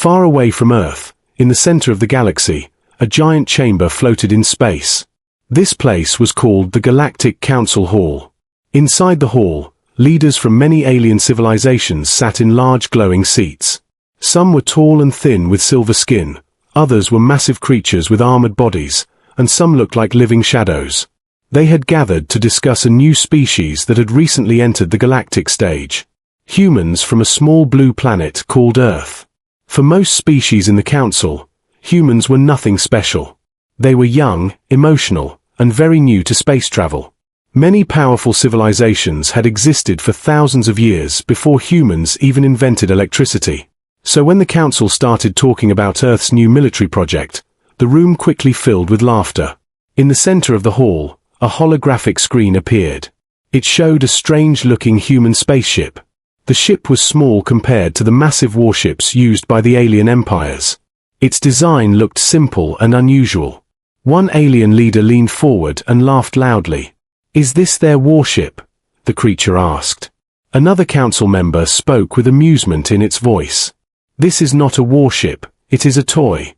Far away from Earth, in the center of the galaxy, a giant chamber floated in space. This place was called the Galactic Council Hall. Inside the hall, leaders from many alien civilizations sat in large glowing seats. Some were tall and thin with silver skin, others were massive creatures with armored bodies, and some looked like living shadows. They had gathered to discuss a new species that had recently entered the galactic stage. Humans from a small blue planet called Earth. For most species in the Council, humans were nothing special. They were young, emotional, and very new to space travel. Many powerful civilizations had existed for thousands of years before humans even invented electricity. So when the Council started talking about Earth's new military project, the room quickly filled with laughter. In the center of the hall, a holographic screen appeared. It showed a strange-looking human spaceship. The ship was small compared to the massive warships used by the alien empires. Its design looked simple and unusual. One alien leader leaned forward and laughed loudly. "Is this their warship?" the creature asked. Another council member spoke with amusement in its voice. "This is not a warship, it is a toy."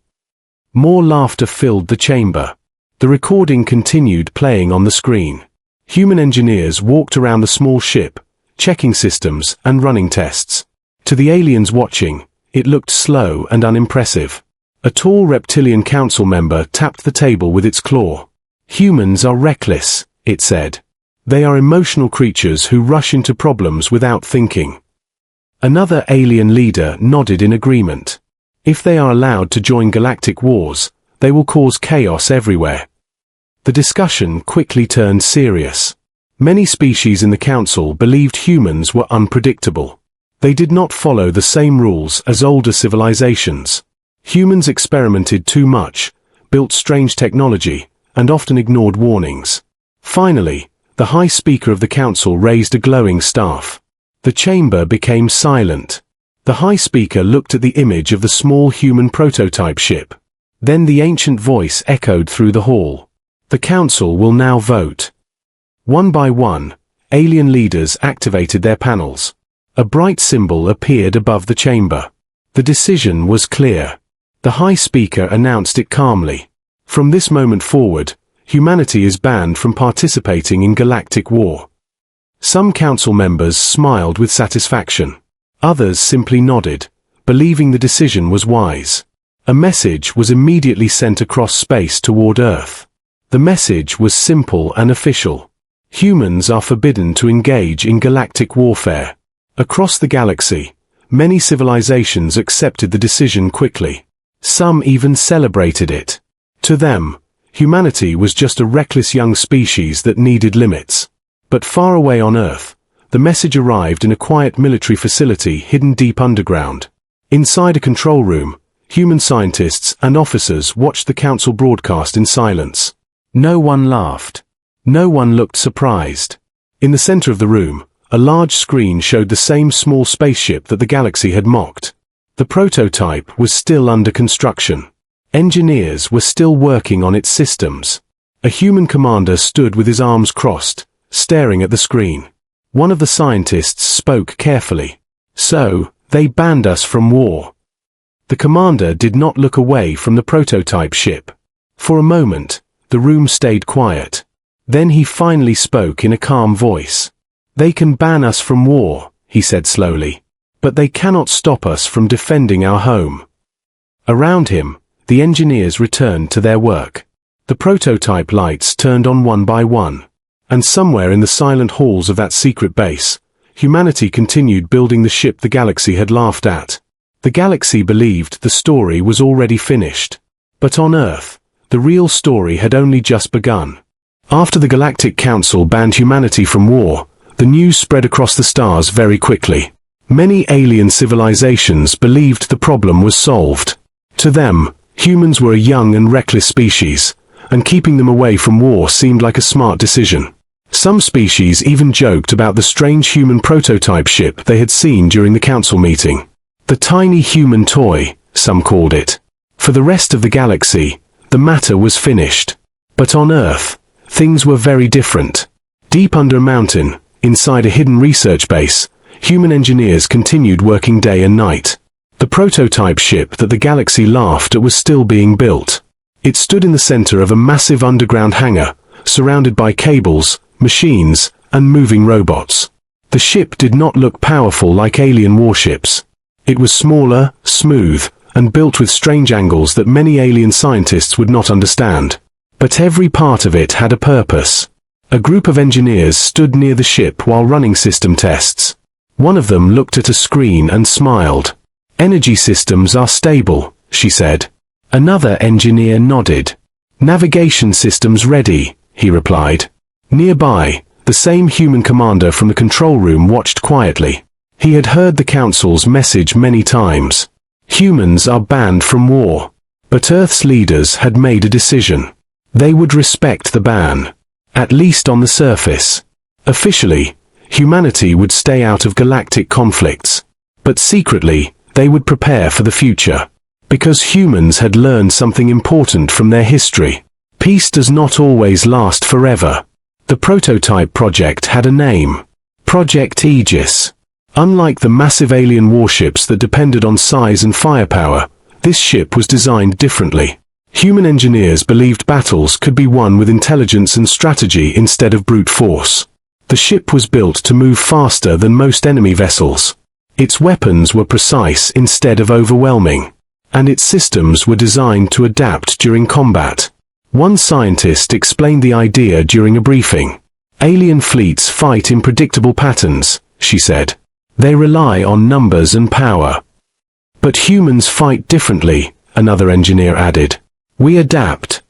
More laughter filled the chamber. The recording continued playing on the screen. Human engineers walked around the small ship, checking systems and running tests. To the aliens watching, it looked slow and unimpressive. A tall reptilian council member tapped the table with its claw. "Humans are reckless," it said. "They are emotional creatures who rush into problems without thinking." Another alien leader nodded in agreement. "If they are allowed to join galactic wars, they will cause chaos everywhere." The discussion quickly turned serious. Many species in the Council believed humans were unpredictable. They did not follow the same rules as older civilizations. Humans experimented too much, built strange technology, and often ignored warnings. Finally, the High Speaker of the Council raised a glowing staff. The chamber became silent. The High Speaker looked at the image of the small human prototype ship. Then the ancient voice echoed through the hall. "The Council will now vote." One by one, alien leaders activated their panels. A bright symbol appeared above the chamber. The decision was clear. The High Speaker announced it calmly. "From this moment forward, humanity is banned from participating in galactic war." Some council members smiled with satisfaction. Others simply nodded, believing the decision was wise. A message was immediately sent across space toward Earth. The message was simple and official. Humans are forbidden to engage in galactic warfare. Across the galaxy, many civilizations accepted the decision quickly. Some even celebrated it. To them, humanity was just a reckless young species that needed limits. But far away on Earth, the message arrived in a quiet military facility hidden deep underground. Inside a control room, human scientists and officers watched the Council broadcast in silence. No one laughed. No one looked surprised. In the center of the room, a large screen showed the same small spaceship that the galaxy had mocked. The prototype was still under construction. Engineers were still working on its systems. A human commander stood with his arms crossed, staring at the screen. One of the scientists spoke carefully. "So, they banned us from war." The commander did not look away from the prototype ship. For a moment, the room stayed quiet. Then he finally spoke in a calm voice. "They can ban us from war," he said slowly, "but they cannot stop us from defending our home." Around him, the engineers returned to their work. The prototype lights turned on one by one. And somewhere in the silent halls of that secret base, humanity continued building the ship the galaxy had laughed at. The galaxy believed the story was already finished. But on Earth, the real story had only just begun. After the Galactic Council banned humanity from war, the news spread across the stars very quickly. Many alien civilizations believed the problem was solved. To them, humans were a young and reckless species, and keeping them away from war seemed like a smart decision. Some species even joked about the strange human prototype ship they had seen during the council meeting. The tiny human toy, some called it. For the rest of the galaxy, the matter was finished. But on Earth, things were very different. Deep under a mountain, inside a hidden research base, human engineers continued working day and night. The The prototype ship that the galaxy laughed at was still being built. It stood in the center of a massive underground hangar, surrounded by cables, machines, and moving robots. The ship did not look powerful like alien warships. It was smaller, smooth, and built with strange angles that many alien scientists would not understand. But every part of it had a purpose. A group of engineers stood near the ship while running system tests. One of them looked at a screen and smiled. "Energy systems are stable," she said. Another engineer nodded. "Navigation systems ready," he replied. Nearby, the same human commander from the control room watched quietly. He had heard the Council's message many times. Humans are banned from war. But Earth's leaders had made a decision. They would respect the ban. At least on the surface. Officially, humanity would stay out of galactic conflicts. But secretly, they would prepare for the future. Because humans had learned something important from their history. Peace does not always last forever. The prototype project had a name. Project Aegis. Unlike the massive alien warships that depended on size and firepower, this ship was designed differently. Human engineers believed battles could be won with intelligence and strategy instead of brute force. The ship was built to move faster than most enemy vessels. Its weapons were precise instead of overwhelming. And its systems were designed to adapt during combat. One scientist explained the idea during a briefing. "Alien fleets fight in predictable patterns," she said. "They rely on numbers and power." "But humans fight differently," another engineer added. "We adapt."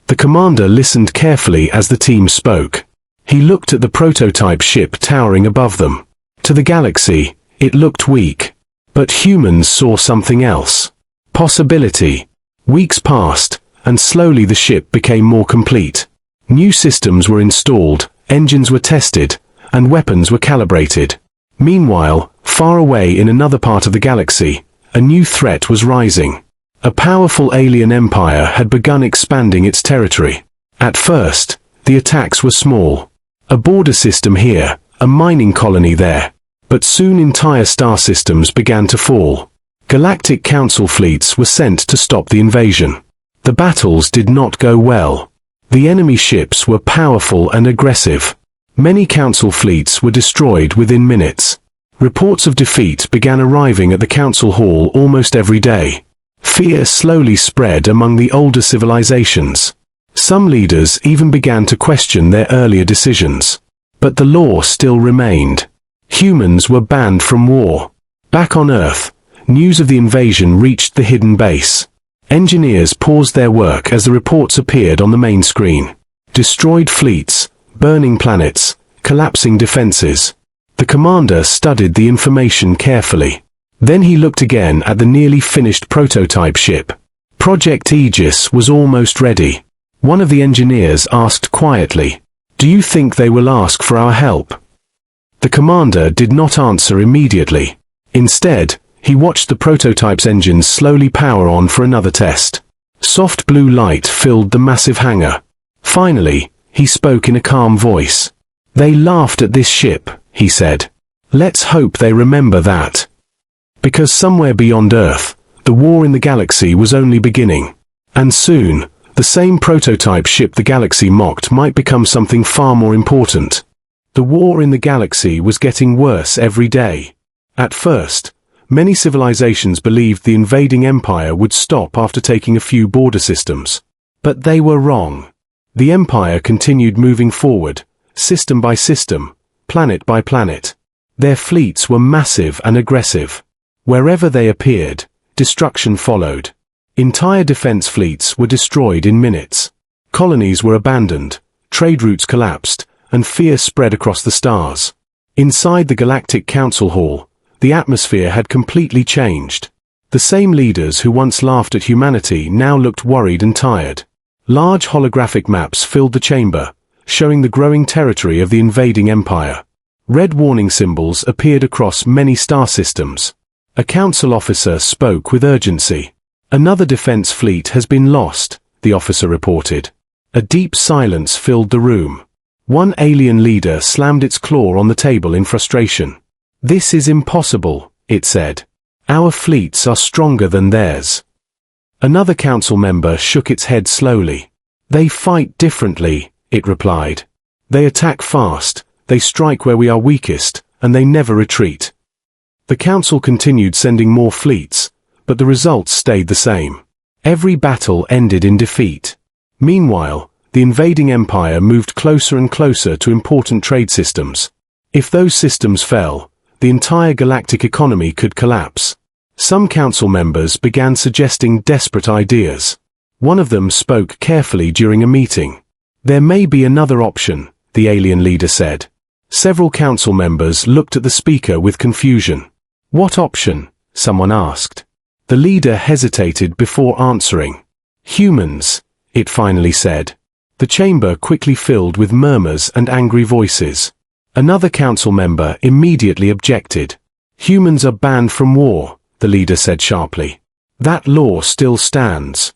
The commander listened carefully as the team spoke. He looked at the prototype ship towering above them. To the galaxy, it looked weak. But humans saw something else. Possibility. Weeks passed, and slowly the ship became more complete. New systems were installed, engines were tested, and weapons were calibrated. Meanwhile, far away in another part of the galaxy, a new threat was rising. A powerful alien empire had begun expanding its territory. At first, the attacks were small. A border system here, a mining colony there. But soon entire star systems began to fall. Galactic Council fleets were sent to stop the invasion. The battles did not go well. The enemy ships were powerful and aggressive. Many Council fleets were destroyed within minutes. Reports of defeat began arriving at the Council Hall almost every day. Fear slowly spread among the older civilizations. Some leaders even began to question their earlier decisions. But the law still remained. Humans were banned from war. Back on Earth, news of the invasion reached the hidden base. Engineers paused their work as the reports appeared on the main screen. Destroyed fleets, burning planets, collapsing defenses. The commander studied the information carefully. Then he looked again at the nearly finished prototype ship. Project Aegis was almost ready. One of the engineers asked quietly, "Do you think they will ask for our help?" The commander did not answer immediately. Instead, he watched the prototype's engines slowly power on for another test. Soft blue light filled the massive hangar. Finally, he spoke in a calm voice. "They laughed at this ship," he said. "Let's hope they remember that." Because somewhere beyond Earth, the war in the galaxy was only beginning. And soon, the same prototype ship the galaxy mocked might become something far more important. The war in the galaxy was getting worse every day. At first, many civilizations believed the invading empire would stop after taking a few border systems. But they were wrong. The empire continued moving forward, system by system, planet by planet. Their fleets were massive and aggressive. Wherever they appeared, destruction followed. Entire defense fleets were destroyed in minutes. Colonies were abandoned, trade routes collapsed, and fear spread across the stars. Inside the Galactic Council Hall, the atmosphere had completely changed. The same leaders who once laughed at humanity now looked worried and tired. Large holographic maps filled the chamber, showing the growing territory of the invading empire. Red warning symbols appeared across many star systems. A council officer spoke with urgency. "Another defense fleet has been lost," the officer reported. A deep silence filled the room. One alien leader slammed its claw on the table in frustration. "This is impossible," it said. Our fleets are stronger than theirs. Another council member shook its head slowly. They fight differently, it replied. They attack fast, they strike where we are weakest, and they never retreat. The council continued sending more fleets, but the results stayed the same. Every battle ended in defeat. Meanwhile, the invading empire moved closer and closer to important trade systems. If those systems fell, the entire galactic economy could collapse. Some council members began suggesting desperate ideas. One of them spoke carefully during a meeting. There may be another option, the alien leader said. Several council members looked at the speaker with confusion. What option? Someone asked. The leader hesitated before answering. Humans, it finally said. The chamber quickly filled with murmurs and angry voices. Another council member immediately objected. Humans are banned from war, the leader said sharply. That law still stands.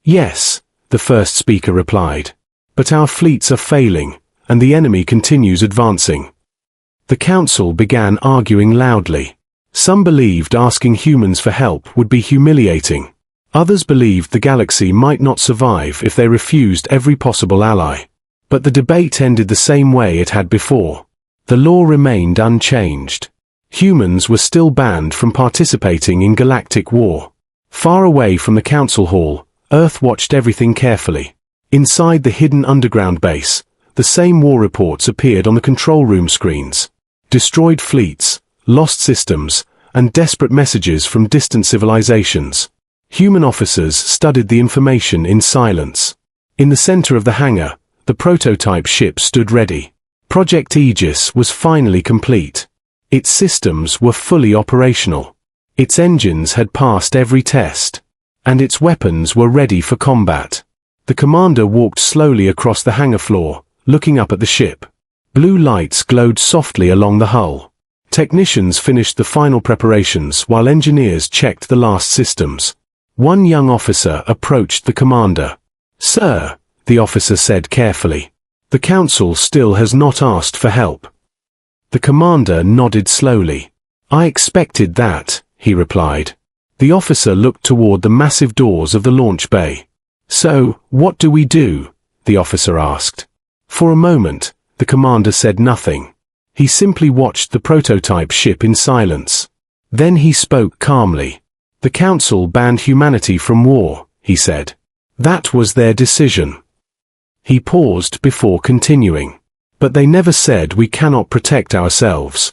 Yes, the first speaker replied. But our fleets are failing, and the enemy continues advancing. The council began arguing loudly. Some believed asking humans for help would be humiliating. Others believed the galaxy might not survive if they refused every possible ally. But the debate ended the same way it had before. The law remained unchanged. Humans were still banned from participating in galactic war. Far away from the council hall, Earth watched everything carefully. Inside the hidden underground base, the same war reports appeared on the control room screens. Destroyed fleets, lost systems, and desperate messages from distant civilizations. Human officers studied the information in silence. In the center of the hangar, the prototype ship stood ready. Project Aegis was finally complete. Its systems were fully operational. Its engines had passed every test. And its weapons were ready for combat. The commander walked slowly across the hangar floor, looking up at the ship. Blue lights glowed softly along the hull. Technicians finished the final preparations while engineers checked the last systems. One young officer approached the commander. Sir, the officer said carefully. The council still has not asked for help. The commander nodded slowly. I expected that, he replied. The officer looked toward the massive doors of the launch bay. So, what do we do? The officer asked. For a moment, the commander said nothing. He simply watched the prototype ship in silence. Then he spoke calmly. The council banned humanity from war, he said. That was their decision. He paused before continuing. But they never said we cannot protect ourselves.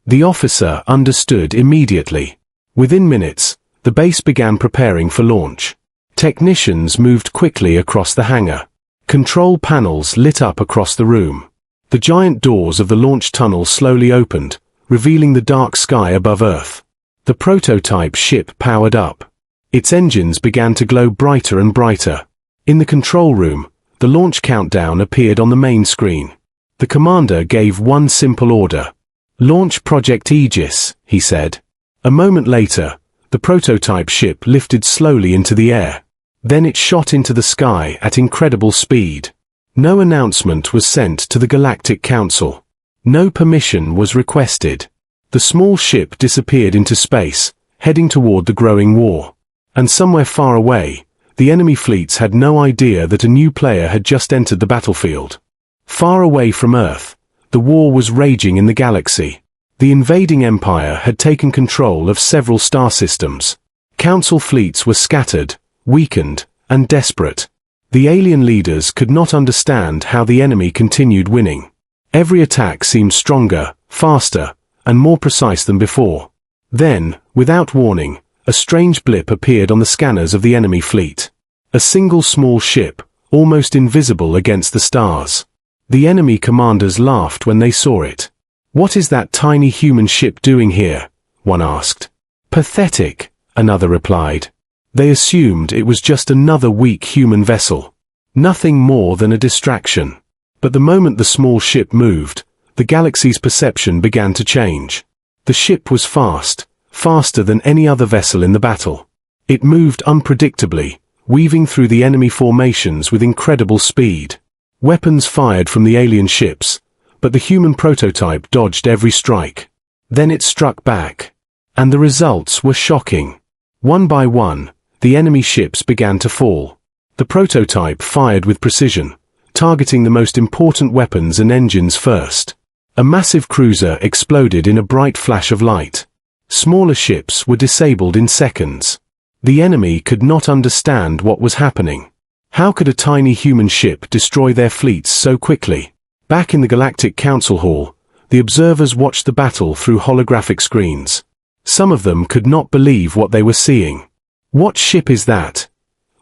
The officer understood immediately. Within minutes, the base began preparing for launch. Technicians moved quickly across the hangar. Control panels lit up across the room. The giant doors of the launch tunnel slowly opened, revealing the dark sky above Earth. The prototype ship powered up. Its engines began to glow brighter and brighter. In the control room, the launch countdown appeared on the main screen. The commander gave one simple order. Launch Project Aegis, he said. A moment later, the prototype ship lifted slowly into the air. Then it shot into the sky at incredible speed. No announcement was sent to the Galactic Council. No permission was requested. The small ship disappeared into space, heading toward the growing war. And somewhere far away, the enemy fleets had no idea that a new player had just entered the battlefield. Far away from Earth, the war was raging in the galaxy. The invading empire had taken control of several star systems. Council fleets were scattered, weakened, and desperate. The alien leaders could not understand how the enemy continued winning. Every attack seemed stronger, faster, and more precise than before. Then, without warning, a strange blip appeared on the scanners of the enemy fleet. A single small ship, almost invisible against the stars. The enemy commanders laughed when they saw it. What is that tiny human ship doing here? One asked. Pathetic, another replied. They assumed it was just another weak human vessel. Nothing more than a distraction. But the moment the small ship moved, the galaxy's perception began to change. The ship was fast, faster than any other vessel in the battle. It moved unpredictably, weaving through the enemy formations with incredible speed. Weapons fired from the alien ships, but the human prototype dodged every strike. Then it struck back. And the results were shocking. One by one, the enemy ships began to fall. The prototype fired with precision, targeting the most important weapons and engines first. A massive cruiser exploded in a bright flash of light. Smaller ships were disabled in seconds. The enemy could not understand what was happening. How could a tiny human ship destroy their fleets so quickly? Back in the Galactic Council hall, the observers watched the battle through holographic screens. Some of them could not believe what they were seeing. "What ship is that?"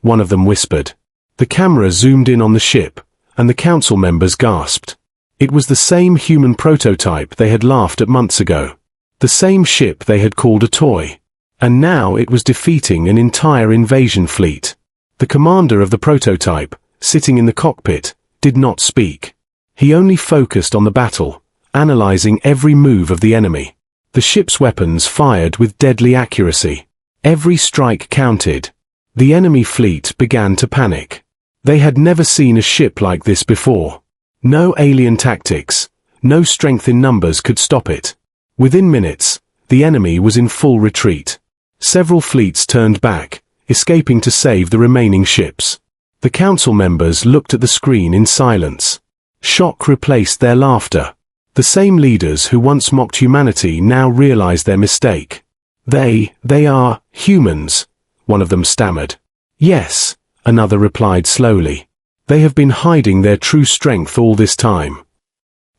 one of them whispered. The camera zoomed in on the ship, and the council members gasped. It was the same human prototype they had laughed at months ago. The same ship they had called a toy. And now it was defeating an entire invasion fleet. The commander of the prototype, sitting in the cockpit, did not speak. He only focused on the battle, analyzing every move of the enemy. The ship's weapons fired with deadly accuracy. Every strike counted. The enemy fleet began to panic. They had never seen a ship like this before. No alien tactics, no strength in numbers could stop it. Within minutes, the enemy was in full retreat. Several fleets turned back, escaping to save the remaining ships. The council members looked at the screen in silence. Shock replaced their laughter. The same leaders who once mocked humanity now realized their mistake. They are humans, one of them stammered. "Yes," another replied slowly. "They have been hiding their true strength all this time."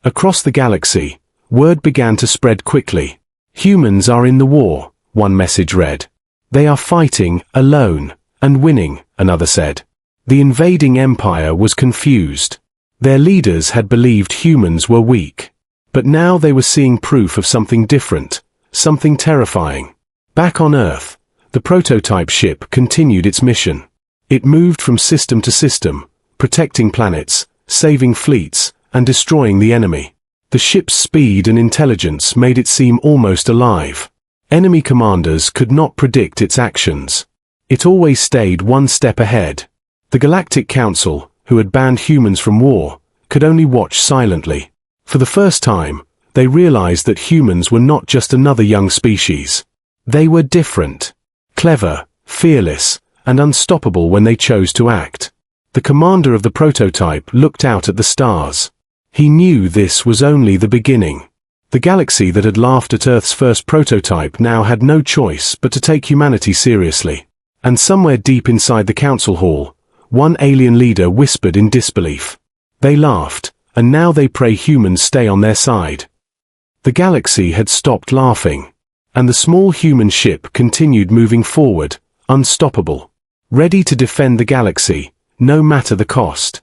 Across the galaxy, word began to spread quickly. "Humans are in the war," one message read. "They are fighting, alone, and winning," another said. The invading empire was confused. Their leaders had believed humans were weak. But now they were seeing proof of something different, something terrifying. Back on Earth, the prototype ship continued its mission. It moved from system to system, protecting planets, saving fleets, and destroying the enemy. The ship's speed and intelligence made it seem almost alive. Enemy commanders could not predict its actions. It always stayed one step ahead. The Galactic Council, who had banned humans from war, could only watch silently. For the first time, they realized that humans were not just another young species. They were different. Clever, fearless, and unstoppable when they chose to act. The commander of the prototype looked out at the stars. He knew this was only the beginning. The galaxy that had laughed at Earth's first prototype now had no choice but to take humanity seriously. And somewhere deep inside the council hall, one alien leader whispered in disbelief. They laughed, and now they pray humans stay on their side. The galaxy had stopped laughing, and the small human ship continued moving forward, unstoppable, ready to defend the galaxy, no matter the cost.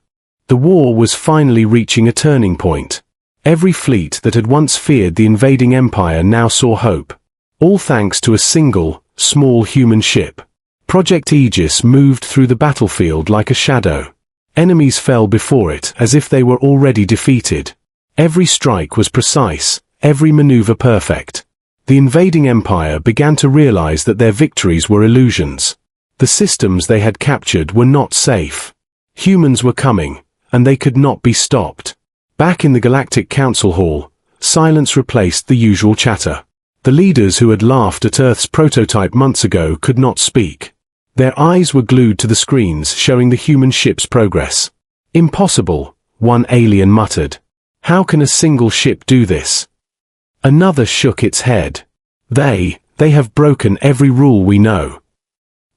The war was finally reaching a turning point. Every fleet that had once feared the invading empire now saw hope, all thanks to a single, small human ship. Project Aegis moved through the battlefield like a shadow. Enemies fell before it as if they were already defeated. Every strike was precise, every maneuver perfect. The invading empire began to realize that their victories were illusions. The systems they had captured were not safe. Humans were coming, and they could not be stopped. Back in the Galactic Council hall, silence replaced the usual chatter. The leaders who had laughed at Earth's prototype months ago could not speak. Their eyes were glued to the screens showing the human ship's progress. "Impossible," one alien muttered. "How can a single ship do this?" Another shook its head. They have broken every rule we know."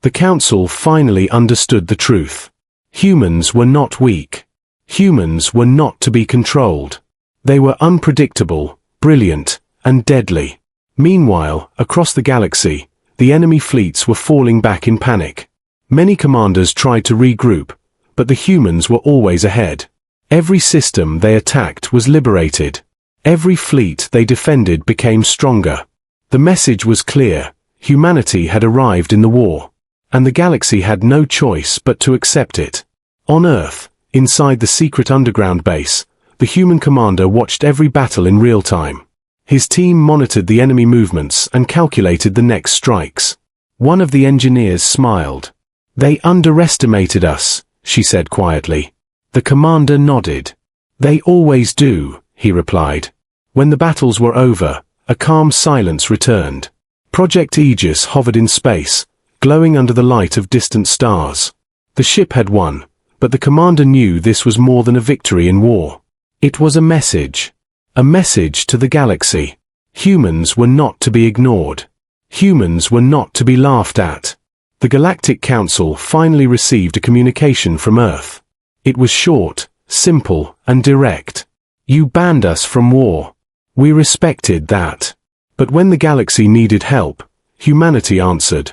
The council finally understood the truth. Humans were not weak. Humans were not to be controlled. They were unpredictable, brilliant, and deadly. Meanwhile, across the galaxy, the enemy fleets were falling back in panic. Many commanders tried to regroup, but the humans were always ahead. Every system they attacked was liberated. Every fleet they defended became stronger. The message was clear: humanity had arrived in the war, and the galaxy had no choice but to accept it. On Earth, inside the secret underground base, the human commander watched every battle in real time. His team monitored the enemy movements and calculated the next strikes. One of the engineers smiled. "They underestimated us," she said quietly. The commander nodded. "They always do," he replied. When the battles were over, a calm silence returned. Project Aegis hovered in space, glowing under the light of distant stars. The ship had won, but the commander knew this was more than a victory in war. It was a message. A message to the galaxy. Humans were not to be ignored. Humans were not to be laughed at. The Galactic Council finally received a communication from Earth. It was short, simple, and direct. You banned us from war. We respected that. But when the galaxy needed help, humanity answered.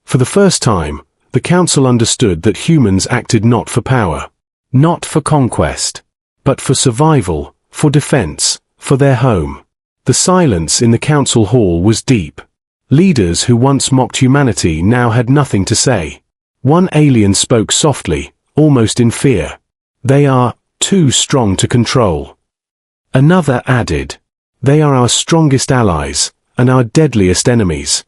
For the first time, the Council understood that humans acted not for power, not for conquest, but for survival, for defense, for their home. The silence in the Council Hall was deep. Leaders who once mocked humanity now had nothing to say. One alien spoke softly, almost in fear. They are too strong to control. Another added, they are our strongest allies, and our deadliest enemies.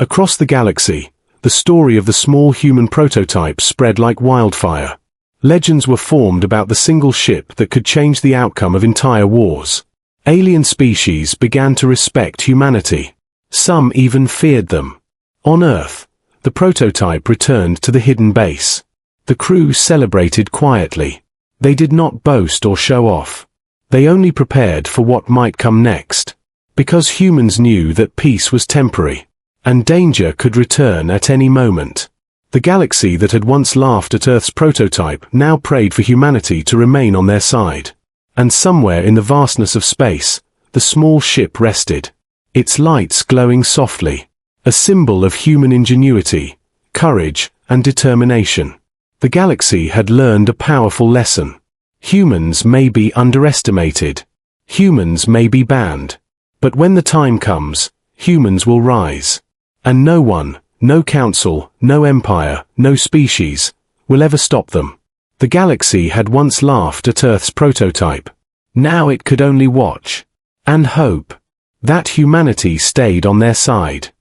Across the galaxy, the story of the small human prototype spread like wildfire. Legends were formed about the single ship that could change the outcome of entire wars. Alien species began to respect humanity. Some even feared them. On Earth, the prototype returned to the hidden base. The crew celebrated quietly. They did not boast or show off. They only prepared for what might come next. Because humans knew that peace was temporary, and danger could return at any moment. The galaxy that had once laughed at Earth's prototype now prayed for humanity to remain on their side. And somewhere in the vastness of space, the small ship rested, its lights glowing softly, a symbol of human ingenuity, courage, and determination. The galaxy had learned a powerful lesson. Humans may be underestimated. Humans may be banned. But when the time comes, humans will rise. And no one, no council, no empire, no species, will ever stop them. The galaxy had once laughed at Earth's prototype. Now it could only watch. And hope. That humanity stayed on their side.